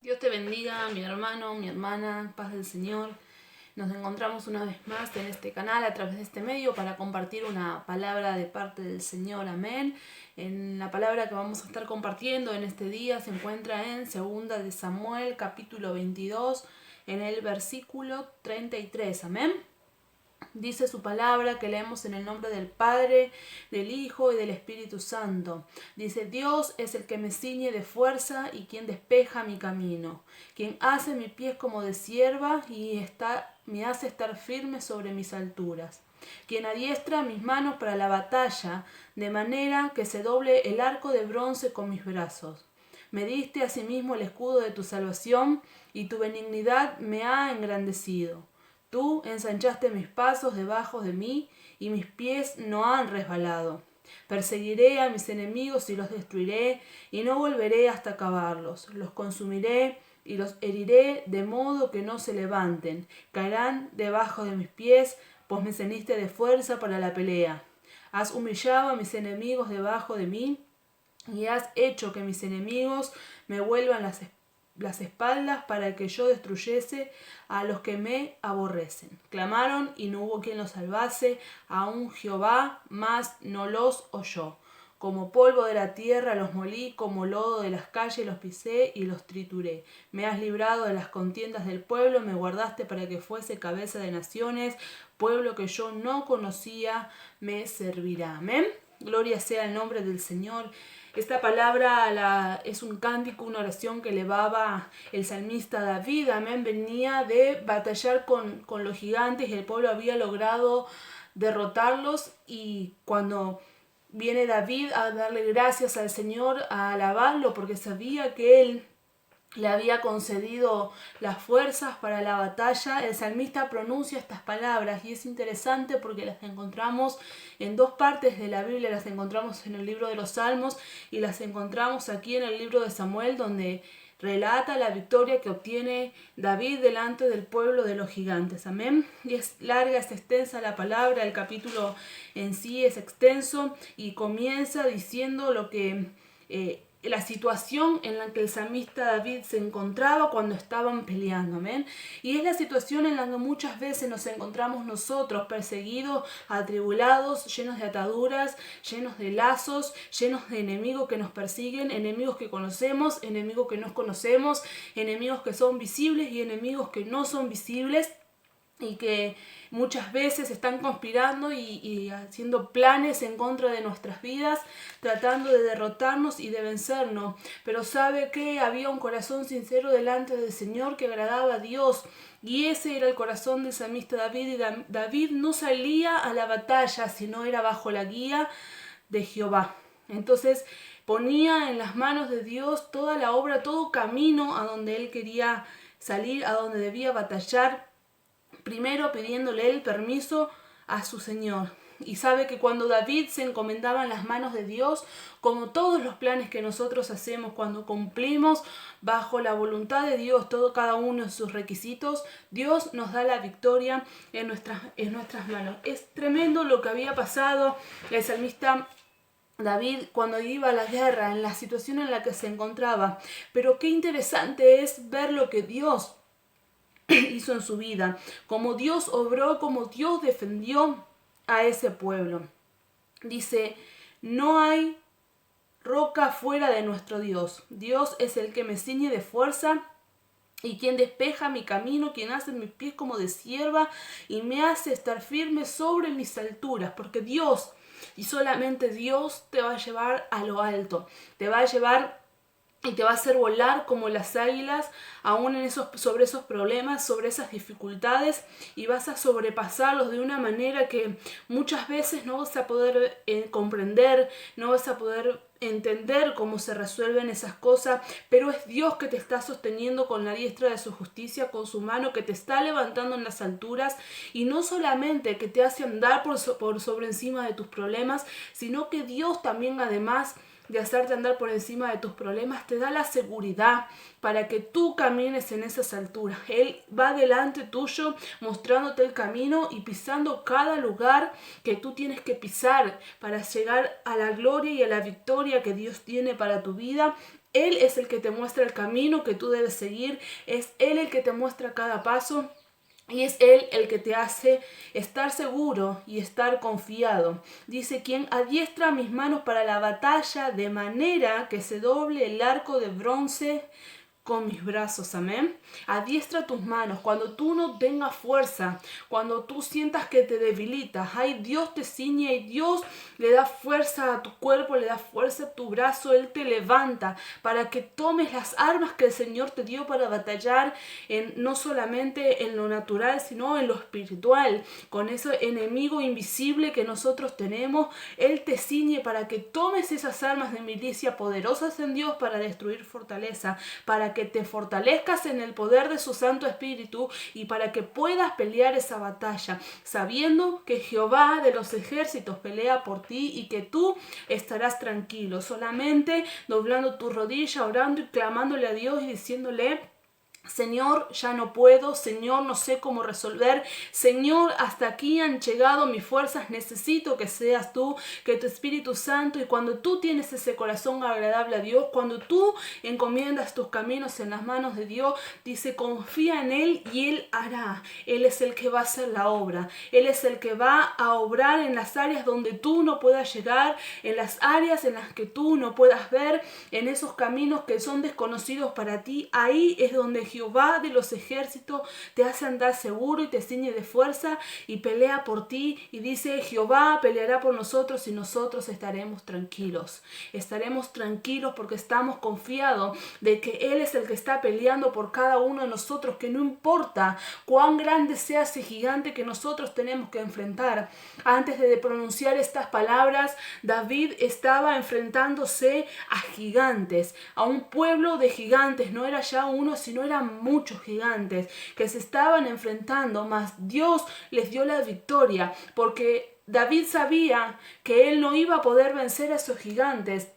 Dios te bendiga, mi hermano, mi hermana, paz del Señor. Nos encontramos una vez más en este canal a través de este medio para compartir una palabra de parte del Señor, amén. En la palabra que vamos a estar compartiendo en este día se encuentra en 2 de Samuel, capítulo 22, en el versículo 33, amén. Dice su palabra que leemos en el nombre del Padre, del Hijo y del Espíritu Santo. Dice: Dios es el que me ciñe de fuerza y quien despeja mi camino, quien hace mis pies como de cierva y me hace estar firme sobre mis alturas, quien adiestra mis manos para la batalla, de manera que se doble el arco de bronce con mis brazos. Me diste asimismo el escudo de tu salvación, y tu benignidad me ha engrandecido. Tú ensanchaste mis pasos debajo de mí, y mis pies no han resbalado. Perseguiré a mis enemigos y los destruiré, y no volveré hasta acabarlos. Los consumiré y los heriré de modo que no se levanten. Caerán debajo de mis pies, pues me ceniste de fuerza para la pelea. Has humillado a mis enemigos debajo de mí, y has hecho que mis enemigos me vuelvan las espaldas para que yo destruyese a los que me aborrecen. Clamaron y no hubo quien los salvase, aún Jehová, mas no los oyó. Como polvo de la tierra los molí, como lodo de las calles los pisé y los trituré. Me has librado de las contiendas del pueblo, me guardaste para que fuese cabeza de naciones, pueblo que yo no conocía me servirá. Amén. Gloria sea el nombre del Señor. Esta palabra es un cántico, una oración que elevaba el salmista David. Amén. Venía de batallar con los gigantes y el pueblo había logrado derrotarlos, y cuando viene David a darle gracias al Señor, a alabarlo, porque sabía que él le había concedido las fuerzas para la batalla, el salmista pronuncia estas palabras, y es interesante porque las encontramos en dos partes de la Biblia. Las encontramos en el libro de los Salmos y las encontramos aquí en el libro de Samuel, donde relata la victoria que obtiene David delante del pueblo de los gigantes. Amén. Y es larga, es extensa la palabra, el capítulo en sí es extenso y comienza diciendo lo que la situación en la que el salmista David se encontraba cuando estaban peleando, amén. Y es la situación en la que muchas veces nos encontramos nosotros, perseguidos, atribulados, llenos de ataduras, llenos de lazos, llenos de enemigos que nos persiguen, enemigos que conocemos, enemigos que no conocemos, enemigos que son visibles y enemigos que no son visibles, y que muchas veces están conspirando y haciendo planes en contra de nuestras vidas, tratando de derrotarnos y de vencernos. Pero sabe que había un corazón sincero delante del Señor que agradaba a Dios, y ese era el corazón del salmista David. Y David no salía a la batalla si no era bajo la guía de Jehová. Entonces ponía en las manos de Dios toda la obra, todo camino a donde él quería salir, a donde debía batallar, primero pidiéndole el permiso a su Señor. Y sabe que cuando David se encomendaba en las manos de Dios, como todos los planes que nosotros hacemos, cuando cumplimos bajo la voluntad de Dios cada uno de sus requisitos, Dios nos da la victoria en nuestras manos. Es tremendo lo que había pasado. El salmista David, cuando iba a la guerra, en la situación en la que se encontraba. Pero qué interesante es ver lo que Dios hizo en su vida, como Dios obró, como Dios defendió a ese pueblo. Dice: no hay roca fuera de nuestro Dios. Dios es el que me ciñe de fuerza y quien despeja mi camino, quien hace mis pies como de cierva y me hace estar firme sobre mis alturas. Porque Dios, y solamente Dios, te va a llevar a lo alto, te va a llevar y te va a hacer volar como las águilas, aún sobre esos problemas, sobre esas dificultades, y vas a sobrepasarlos de una manera que muchas veces no vas a poder comprender, no vas a poder entender cómo se resuelven esas cosas, pero es Dios que te está sosteniendo con la diestra de su justicia, con su mano que te está levantando en las alturas, y no solamente que te hace andar por sobre encima de tus problemas, sino que Dios también, además de hacerte andar por encima de tus problemas, te da la seguridad para que tú camines en esas alturas. Él va delante tuyo mostrándote el camino y pisando cada lugar que tú tienes que pisar para llegar a la gloria y a la victoria que Dios tiene para tu vida. Él es el que te muestra el camino que tú debes seguir, es Él el que te muestra cada paso. Y es Él el que te hace estar seguro y estar confiado. Dice, quien adiestra mis manos para la batalla de manera que se doble el arco de bronce con mis brazos, amén. Adiestra tus manos cuando tú no tengas fuerza, cuando tú sientas que te debilitas. Ay, Dios te ciñe y Dios le da fuerza a tu cuerpo, le da fuerza a tu brazo. Él te levanta para que tomes las armas que el Señor te dio para batallar no solamente en lo natural, sino en lo espiritual. Con ese enemigo invisible que nosotros tenemos, Él te ciñe para que tomes esas armas de milicia poderosas en Dios para destruir fortaleza, para que te fortalezcas en el poder de su Santo Espíritu y para que puedas pelear esa batalla, sabiendo que Jehová de los ejércitos pelea por ti y que tú estarás tranquilo, solamente doblando tu rodilla, orando y clamándole a Dios y diciéndole: Señor, ya no puedo, Señor, no sé cómo resolver, Señor, hasta aquí han llegado mis fuerzas, necesito que seas tú, que tu Espíritu Santo. Y cuando tú tienes ese corazón agradable a Dios, cuando tú encomiendas tus caminos en las manos de Dios, dice, confía en Él y Él hará. Él es el que va a hacer la obra, Él es el que va a obrar en las áreas donde tú no puedas llegar, en las áreas en las que tú no puedas ver, en esos caminos que son desconocidos para ti. Ahí es donde Jehová de los ejércitos te hace andar seguro y te ciñe de fuerza y pelea por ti. Y dice, Jehová peleará por nosotros y nosotros estaremos tranquilos. Estaremos tranquilos porque estamos confiados de que Él es el que está peleando por cada uno de nosotros, que no importa cuán grande sea ese gigante que nosotros tenemos que enfrentar. Antes de pronunciar estas palabras, David estaba enfrentándose a gigantes, a un pueblo de gigantes. No era ya uno, sino eran muchos gigantes que se estaban enfrentando, mas Dios les dio la victoria, porque David sabía que él no iba a poder vencer a esos gigantes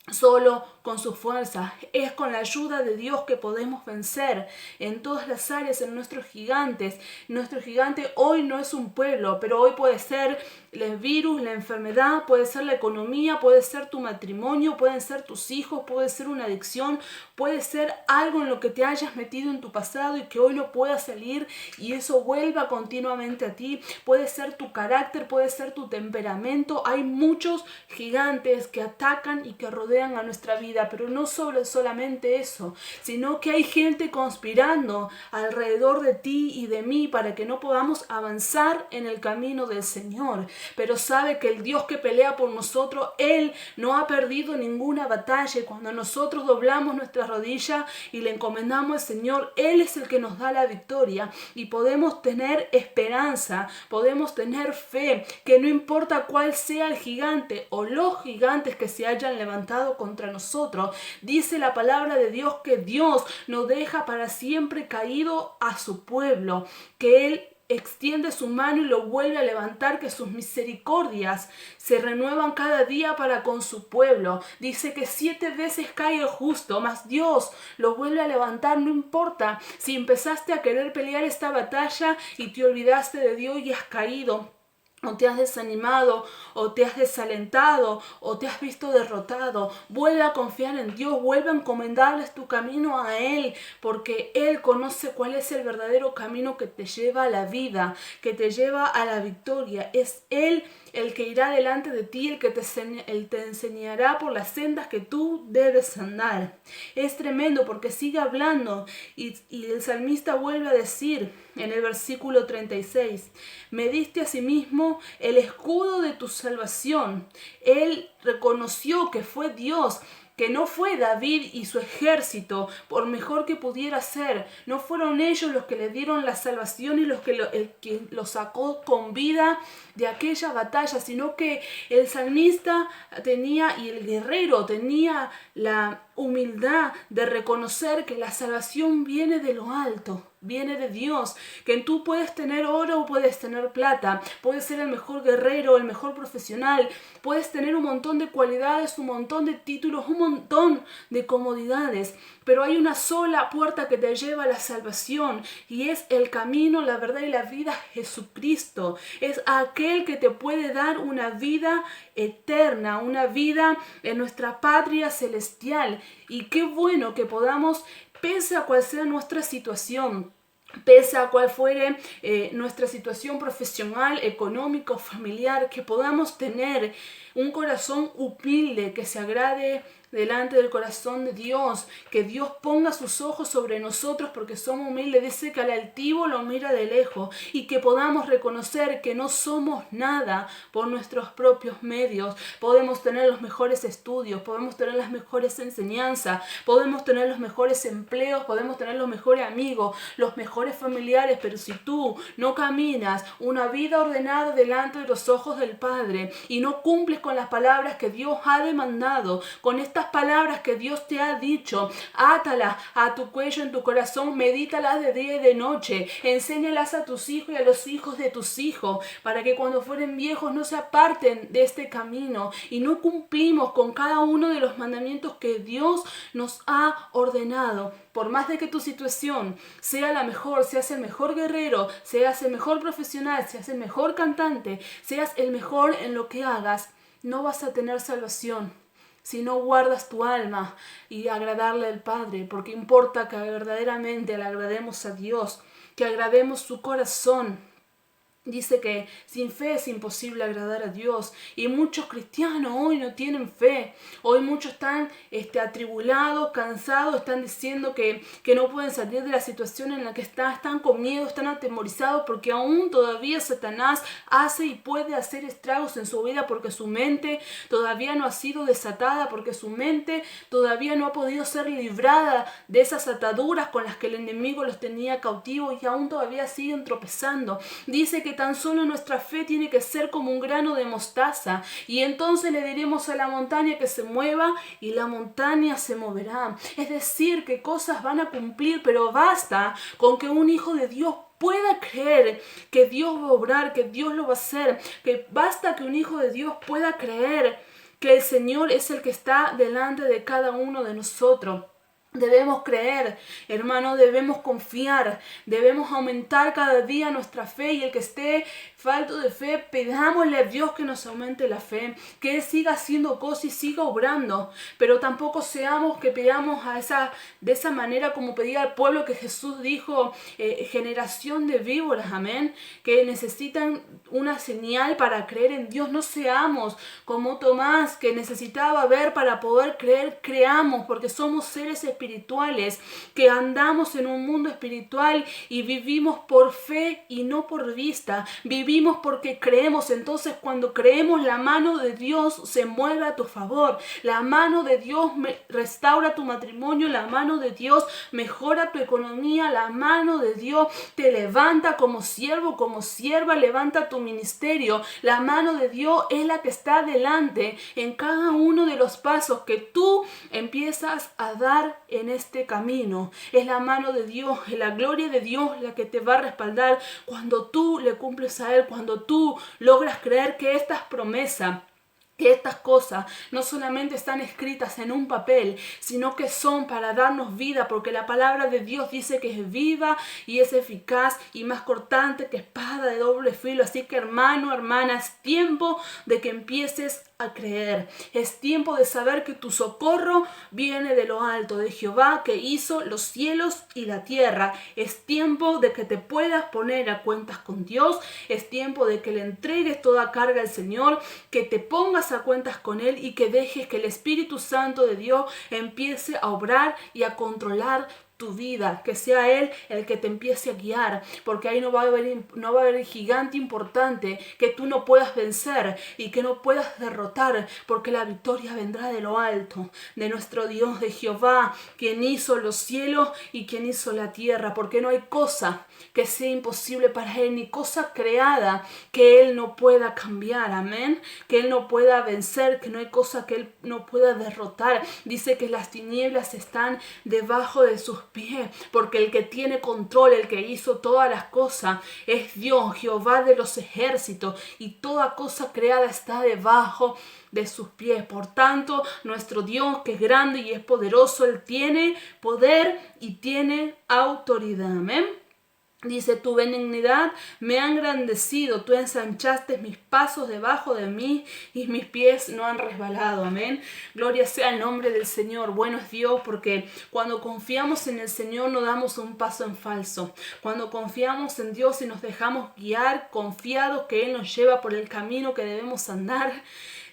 solo con su fuerza. Es con la ayuda de Dios que podemos vencer en todas las áreas, en nuestros gigantes. Nuestro gigante hoy no es un pueblo, pero hoy puede ser el virus, la enfermedad, puede ser la economía, puede ser tu matrimonio, pueden ser tus hijos, puede ser una adicción, puede ser algo en lo que te hayas metido en tu pasado y que hoy no puedas salir y eso vuelva continuamente a ti. Puede ser tu carácter, puede ser tu temperamento. Hay muchos gigantes que atacan y que rodean a nuestra vida, pero no solamente eso, sino que hay gente conspirando alrededor de ti y de mí para que no podamos avanzar en el camino del Señor. Pero sabe que el Dios que pelea por nosotros, Él no ha perdido ninguna batalla. Y cuando nosotros doblamos nuestra rodilla y le encomendamos al Señor, Él es el que nos da la victoria y podemos tener esperanza, podemos tener fe, que no importa cuál sea el gigante o los gigantes que se hayan levantado contra nosotros, dice la palabra de Dios que Dios no deja para siempre caído a su pueblo, que Él extiende su mano y lo vuelve a levantar, que sus misericordias se renuevan cada día para con su pueblo. Dice que 7 veces cae el justo, mas Dios lo vuelve a levantar. No importa si empezaste a querer pelear esta batalla y te olvidaste de Dios y has caído, o te has desanimado, o te has desalentado, o te has visto derrotado. Vuelve a confiar en Dios, vuelve a encomendarles tu camino a Él, porque Él conoce cuál es el verdadero camino que te lleva a la vida, que te lleva a la victoria. Es Él el que irá delante de ti, el que te enseñará por las sendas que tú debes andar. Es tremendo porque sigue hablando y el salmista vuelve a decir en el versículo 36, me diste a sí mismo el escudo de tu salvación. Él reconoció que fue Dios, que no fue David y su ejército, por mejor que pudiera ser. No fueron ellos los que le dieron la salvación y los que lo sacó con vida de aquella batalla, sino que el salmista tenía y el guerrero tenía la humildad de reconocer que la salvación viene de lo alto, viene de Dios, que tú puedes tener oro o puedes tener plata, puedes ser el mejor guerrero, el mejor profesional, puedes tener un montón de cualidades, un montón de títulos, un montón de comodidades, pero hay una sola puerta que te lleva a la salvación y es el camino, la verdad y la vida, Jesucristo. Es aquel que te puede dar una vida eterna, una vida en nuestra patria celestial. Y qué bueno que podamos, pese a cual sea nuestra situación, pese a cuál fuere nuestra situación profesional, económica, familiar, que podamos tener un corazón humilde que se agrade delante del corazón de Dios, que Dios ponga sus ojos sobre nosotros porque somos humildes. Dice que al altivo lo mira de lejos, y que podamos reconocer que no somos nada por nuestros propios medios. Podemos tener los mejores estudios, podemos tener las mejores enseñanzas, podemos tener los mejores empleos, podemos tener los mejores amigos, los mejores familiares, pero si tú no caminas una vida ordenada delante de los ojos del Padre y no cumples con las palabras que Dios ha demandado, con estas palabras que Dios te ha dicho, átalas a tu cuello, en tu corazón, medítalas de día y de noche, enséñalas a tus hijos y a los hijos de tus hijos, para que cuando fueren viejos no se aparten de este camino, y no cumplimos con cada uno de los mandamientos que Dios nos ha ordenado. Por más de que tu situación sea la mejor, seas el mejor guerrero, seas el mejor profesional, seas el mejor cantante, seas el mejor en lo que hagas, no vas a tener salvación si no guardas tu alma y agradarle al Padre, porque importa que verdaderamente le agrademos a Dios, que agrademos su corazón. Dice que sin fe es imposible agradar a Dios, y muchos cristianos hoy no tienen fe. Hoy muchos están atribulados, cansados, están diciendo que no pueden salir de la situación en la que están con miedo, están atemorizados porque aún todavía Satanás hace y puede hacer estragos en su vida, porque su mente todavía no ha sido desatada, porque su mente todavía no ha podido ser librada de esas ataduras con las que el enemigo los tenía cautivos, y aún todavía siguen tropezando. Dice que tan solo nuestra fe tiene que ser como un grano de mostaza, y entonces le diremos a la montaña que se mueva y la montaña se moverá. Es decir, que cosas van a cumplir, pero basta con que un hijo de Dios pueda creer que Dios va a obrar, que Dios lo va a hacer, que basta que un hijo de Dios pueda creer que el Señor es el que está delante de cada uno de nosotros. Debemos creer, hermano, debemos confiar, debemos aumentar cada día nuestra fe, y el que esté falto de fe, pidámosle a Dios que nos aumente la fe, que Él siga haciendo cosas y siga obrando, pero tampoco seamos que pidamos de esa manera como pedía el pueblo, que Jesús dijo, generación de víboras, amén, que necesitan una señal para creer en Dios. No seamos como Tomás, que necesitaba ver para poder creer. Creamos, porque somos seres espirituales, que andamos en un mundo espiritual y vivimos por fe y no por vista. Vivimos porque creemos. Entonces, cuando creemos, la mano de Dios se mueve a tu favor. La mano de Dios restaura tu matrimonio. La mano de Dios mejora tu economía. La mano de Dios te levanta como siervo, como sierva, levanta tu ministerio. La mano de Dios es la que está delante en cada uno de los pasos que tú empiezas a dar en este camino. Es la mano de Dios, es la gloria de Dios la que te va a respaldar cuando tú le cumples a Él, cuando tú logras creer que estas promesas, que estas cosas no solamente están escritas en un papel, sino que son para darnos vida, porque la palabra de Dios dice que es viva y es eficaz y más cortante que espada de doble filo. Así que, hermano, hermana, es tiempo de que empieces a creer. Es tiempo de saber que tu socorro viene de lo alto, de Jehová, que hizo los cielos y la tierra. Es tiempo de que te puedas poner a cuentas con Dios. Es tiempo de que le entregues toda carga al Señor, que te pongas a cuentas con Él y que dejes que el Espíritu Santo de Dios empiece a obrar y a controlar tu vida, que sea Él el que te empiece a guiar, porque ahí no va a haber gigante importante que tú no puedas vencer y que no puedas derrotar, porque la victoria vendrá de lo alto, de nuestro Dios, de Jehová, quien hizo los cielos y quien hizo la tierra, porque no hay cosa que sea imposible para Él, ni cosa creada que Él no pueda cambiar, amén, que Él no pueda vencer, que no hay cosa que Él no pueda derrotar. Dice que las tinieblas están debajo de sus pies, porque el que tiene control, el que hizo todas las cosas, es Dios, Jehová de los ejércitos, y toda cosa creada está debajo de sus pies. Por tanto, nuestro Dios, que es grande y es poderoso, Él tiene poder y tiene autoridad, amén. Dice, tu benignidad me ha engrandecido, tú ensanchaste mis pasos debajo de mí y mis pies no han resbalado. Amén. Gloria sea el nombre del Señor. Bueno es Dios, porque cuando confiamos en el Señor no damos un paso en falso. Cuando confiamos en Dios y nos dejamos guiar, confiados que Él nos lleva por el camino que debemos andar,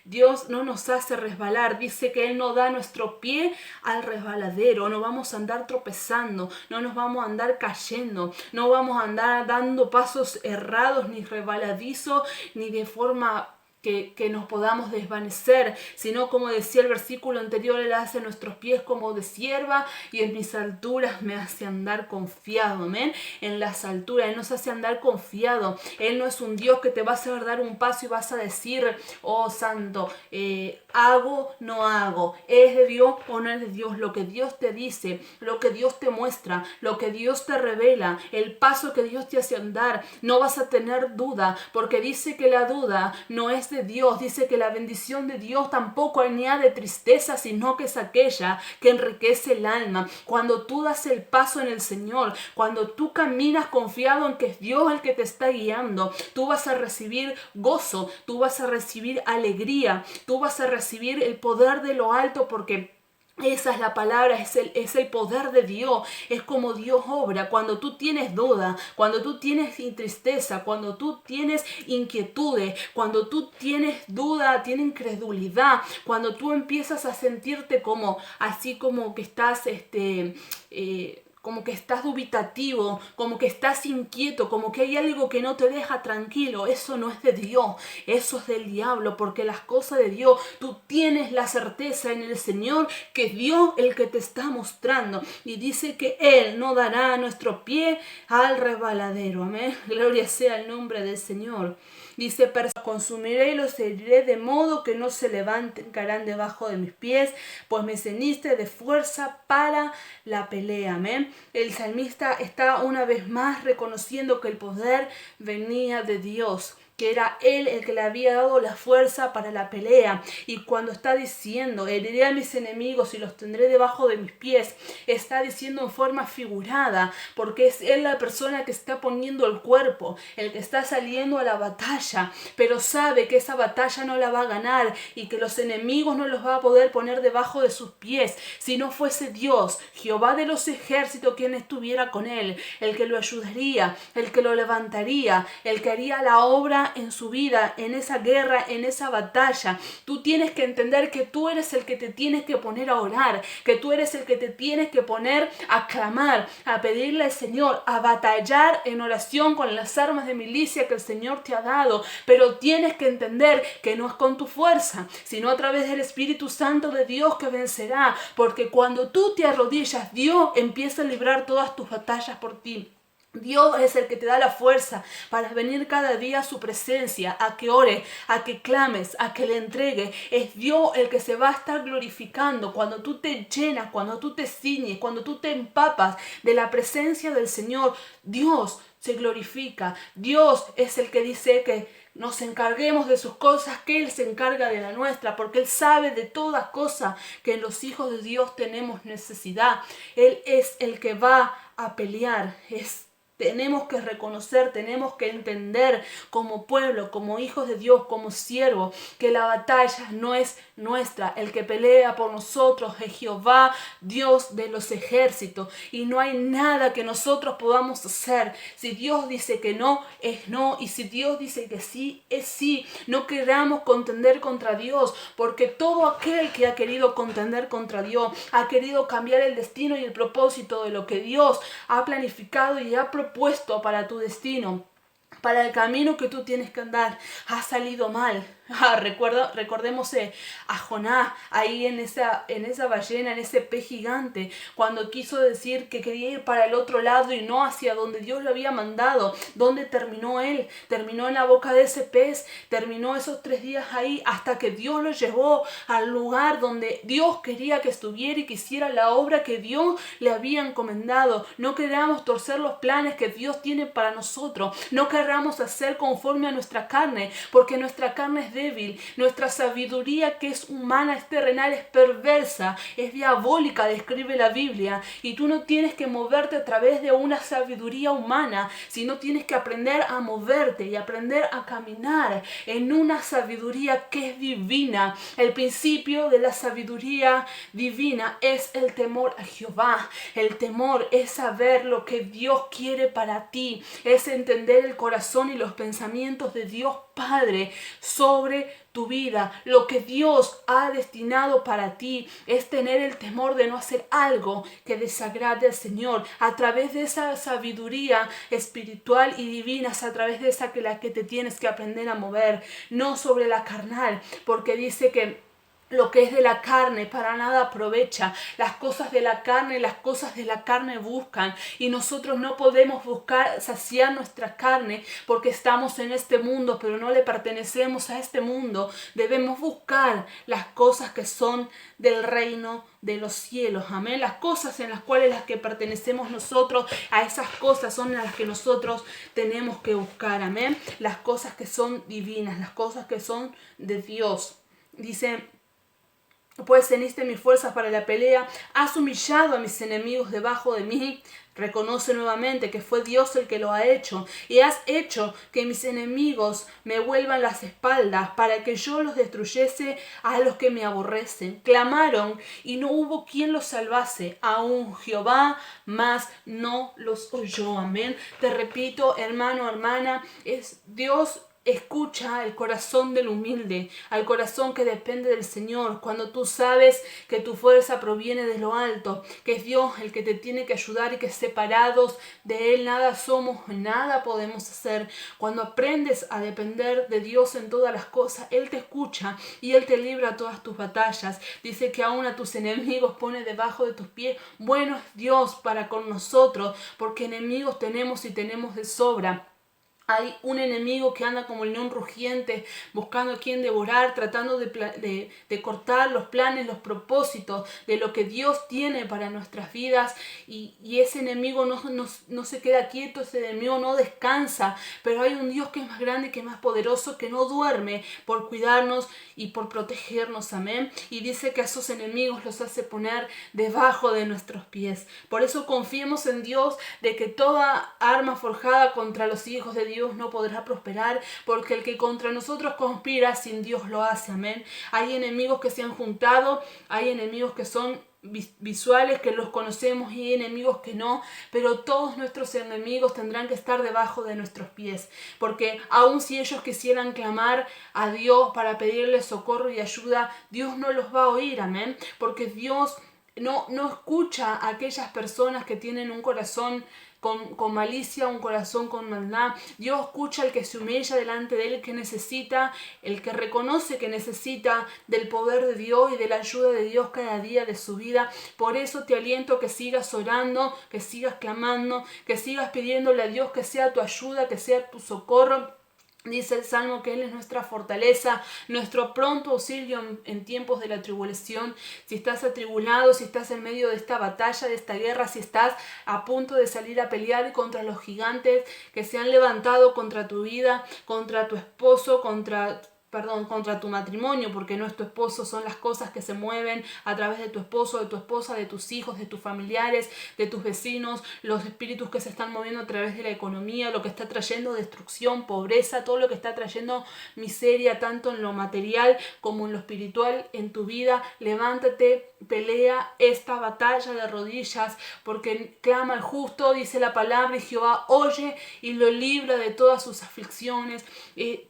Dios no nos hace resbalar. Dice que Él no da nuestro pie al resbaladero. No vamos a andar tropezando, no nos vamos a andar cayendo, no vamos a andar dando pasos errados, ni resbaladizos, ni de forma que nos podamos desvanecer, sino, como decía el versículo anterior, Él hace nuestros pies como de sierva y en mis alturas me hace andar confiado. Amén. En las alturas Él nos hace andar confiado. Él no es un Dios que te va a hacer dar un paso y vas a decir, oh santo, hago, no hago, es de Dios o no es de Dios. Lo que Dios te dice, lo que Dios te muestra, lo que Dios te revela, el paso que Dios te hace andar, no vas a tener duda, porque dice que la duda no es de Dios. Dice que la bendición de Dios tampoco añade tristeza, sino que es aquella que enriquece el alma. Cuando tú das el paso en el Señor, cuando tú caminas confiado en que es Dios el que te está guiando, tú vas a recibir gozo, tú vas a recibir alegría, tú vas a recibir el poder de lo alto, porque esa es la palabra, es el poder de Dios, es como Dios obra. Cuando tú tienes duda, cuando tú tienes tristeza, cuando tú tienes inquietudes, cuando tú tienes duda, tienes incredulidad, cuando tú empiezas a sentirte como, así como que estás, como que estás dubitativo, como que estás inquieto, como que hay algo que no te deja tranquilo, eso no es de Dios, eso es del diablo, porque las cosas de Dios, tú tienes la certeza en el Señor que es Dios el que te está mostrando, y dice que Él no dará a nuestro pie al resbaladero. Amén. Gloria sea el nombre del Señor. Dice, consumiré y los heriré de modo que no se levanten, caerán debajo de mis pies, pues me ceñiste de fuerza para la pelea. Amén. El salmista está una vez más reconociendo que el poder venía de Dios, que era Él el que le había dado la fuerza para la pelea. Y cuando está diciendo, heriré a mis enemigos y los tendré debajo de mis pies, está diciendo en forma figurada, porque es Él la persona que está poniendo el cuerpo, el que está saliendo a la batalla, pero sabe que esa batalla no la va a ganar y que los enemigos no los va a poder poner debajo de sus pies. Si no fuese Dios, Jehová de los ejércitos, quien estuviera con Él, el que lo ayudaría, el que lo levantaría, el que haría la obra en su vida, en esa guerra, en esa batalla. Tú tienes que entender que tú eres el que te tienes que poner a orar, que tú eres el que te tienes que poner a clamar, a pedirle al Señor, a batallar en oración con las armas de milicia que el Señor te ha dado. Pero tienes que entender que no es con tu fuerza, sino a través del Espíritu Santo de Dios que vencerá, porque cuando tú te arrodillas, Dios empieza a librar todas tus batallas por ti. Dios es el que te da la fuerza para venir cada día a su presencia, a que ores, a que clames, a que le entregues. Es Dios el que se va a estar glorificando cuando tú te llenas, cuando tú te ciñes, cuando tú te empapas de la presencia del Señor. Dios se glorifica. Dios es el que dice que nos encarguemos de sus cosas, que Él se encarga de la nuestra, porque Él sabe de todas cosas que los hijos de Dios tenemos necesidad. Él es el que va a pelear. Tenemos que reconocer, tenemos que entender como pueblo, como hijos de Dios, como siervos, que la batalla no es nuestra. El que pelea por nosotros es Jehová, Dios de los ejércitos. Y no hay nada que nosotros podamos hacer. Si Dios dice que no, es no. Y si Dios dice que sí, es sí. No queramos contender contra Dios, porque todo aquel que ha querido contender contra Dios, ha querido cambiar el destino y el propósito de lo que Dios ha planificado y ha propuesto para tu destino, para el camino que tú tienes que andar, ha salido mal. Recordemos a Jonás ahí en esa ballena, en ese pez gigante, cuando quiso decir que quería ir para el otro lado y no hacia donde Dios lo había mandado. ¿Dónde terminó él? Terminó en la boca de ese pez, terminó esos 3 días ahí hasta que Dios lo llevó al lugar donde Dios quería que estuviera y que hiciera la obra que Dios le había encomendado. No queramos torcer los planes que Dios tiene para nosotros, no queramos hacer conforme a nuestra carne, porque nuestra carne es débil, nuestra sabiduría que es humana, es terrenal, es perversa, es diabólica, describe la Biblia. Y tú no tienes que moverte a través de una sabiduría humana, sino tienes que aprender a moverte y aprender a caminar en una sabiduría que es divina. El principio de la sabiduría divina es el temor a Jehová. El temor es saber lo que Dios quiere para ti, es entender el corazón y los pensamientos de Dios Padre sobre tu vida. Lo que Dios ha destinado para ti es tener el temor de no hacer algo que desagrade al Señor. A través de esa sabiduría espiritual y divina, es a través de esa la que te tienes que aprender a mover, no sobre la carnal, porque dice que lo que es de la carne para nada aprovecha. Las cosas de la carne buscan, y nosotros no podemos buscar saciar nuestra carne porque estamos en este mundo, pero no le pertenecemos a este mundo. Debemos buscar las cosas que son del reino de los cielos, amén. Las cosas en las cuales las que pertenecemos nosotros, a esas cosas son las que nosotros tenemos que buscar, amén. Las cosas que son divinas, las cosas que son de Dios. Dice: pues ceniste mis fuerzas para la pelea, has humillado a mis enemigos debajo de mí. Reconoce nuevamente que fue Dios el que lo ha hecho, y has hecho que mis enemigos me vuelvan las espaldas para que yo los destruyese a los que me aborrecen. Clamaron y no hubo quien los salvase, aún Jehová, mas no los oyó. Amén. Te repito, hermano, hermana, es Dios. Escucha el corazón del humilde, al corazón que depende del Señor. Cuando tú sabes que tu fuerza proviene de lo alto, que es Dios el que te tiene que ayudar y que separados de Él nada somos, nada podemos hacer. Cuando aprendes a depender de Dios en todas las cosas, Él te escucha y Él te libra todas tus batallas. Dice que aún a tus enemigos pone debajo de tus pies. Bueno es Dios para con nosotros, porque enemigos tenemos y tenemos de sobra. Hay un enemigo que anda como el león rugiente, buscando a quien devorar, tratando de cortar los planes, los propósitos de lo que Dios tiene para nuestras vidas. Y ese enemigo no se queda quieto, ese enemigo no descansa. Pero hay un Dios que es más grande, que es más poderoso, que no duerme por cuidarnos y por protegernos. Amén. Y dice que a esos enemigos los hace poner debajo de nuestros pies. Por eso confiemos en Dios de que toda arma forjada contra los hijos de Dios no podrá prosperar, porque el que contra nosotros conspira, sin Dios lo hace. Amén. Hay enemigos que se han juntado, hay enemigos que son visuales, que los conocemos, y hay enemigos que no, pero todos nuestros enemigos tendrán que estar debajo de nuestros pies, porque aun si ellos quisieran clamar a Dios para pedirle socorro y ayuda, Dios no los va a oír. Amén. Porque Dios no escucha a aquellas personas que tienen un corazón con malicia, un corazón con maldad. Dios escucha al que se humilla delante de Él, que necesita, el que reconoce que necesita del poder de Dios y de la ayuda de Dios cada día de su vida. Por eso te aliento que sigas orando, que sigas clamando, que sigas pidiéndole a Dios que sea tu ayuda, que sea tu socorro. Dice el Salmo que Él es nuestra fortaleza, nuestro pronto auxilio en tiempos de la tribulación. Si estás atribulado, si estás en medio de esta batalla, de esta guerra, si estás a punto de salir a pelear contra los gigantes que se han levantado contra tu vida, contra tu esposo, contra tu matrimonio, porque no es tu esposo, son las cosas que se mueven a través de tu esposo, de tu esposa, de tus hijos, de tus familiares, de tus vecinos, los espíritus que se están moviendo a través de la economía, lo que está trayendo destrucción, pobreza, todo lo que está trayendo miseria, tanto en lo material como en lo espiritual en tu vida. Levántate, pelea esta batalla de rodillas, porque clama el justo, dice la palabra, y Jehová oye y lo libra de todas sus aflicciones.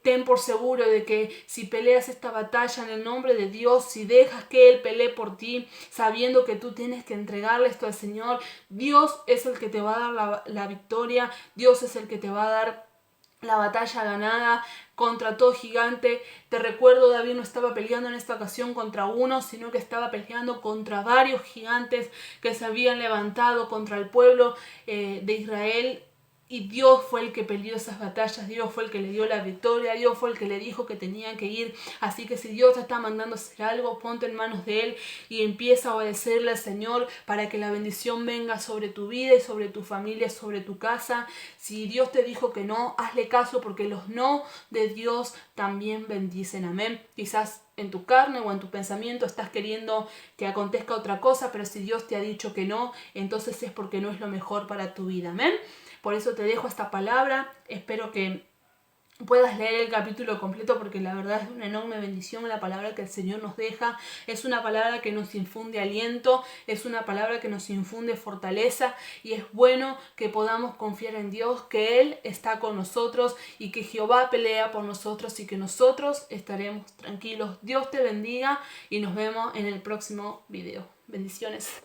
Ten por seguro de que si peleas esta batalla en el nombre de Dios, si dejas que Él pelee por ti, sabiendo que tú tienes que entregarle esto al Señor, Dios es el que te va a dar la victoria, Dios es el que te va a dar la batalla ganada contra todo gigante. Te recuerdo, David no estaba peleando en esta ocasión contra uno, sino que estaba peleando contra varios gigantes que se habían levantado contra el pueblo de Israel. y Dios fue el que peleó esas batallas, Dios fue el que le dio la victoria, Dios fue el que le dijo que tenía que ir. Así que si Dios te está mandando a hacer algo, ponte en manos de Él y empieza a obedecerle al Señor para que la bendición venga sobre tu vida y sobre tu familia, sobre tu casa. Si Dios te dijo que no, hazle caso, porque los no de Dios también bendicen. Amén. Quizás en tu carne o en tu pensamiento estás queriendo que acontezca otra cosa, pero si Dios te ha dicho que no, entonces es porque no es lo mejor para tu vida. Amén. Por eso te dejo esta palabra. Espero que puedas leer el capítulo completo, porque la verdad es una enorme bendición la palabra que el Señor nos deja. Es una palabra que nos infunde aliento, es una palabra que nos infunde fortaleza, y es bueno que podamos confiar en Dios, que Él está con nosotros y que Jehová pelea por nosotros y que nosotros estaremos tranquilos. Dios te bendiga y nos vemos en el próximo video. Bendiciones.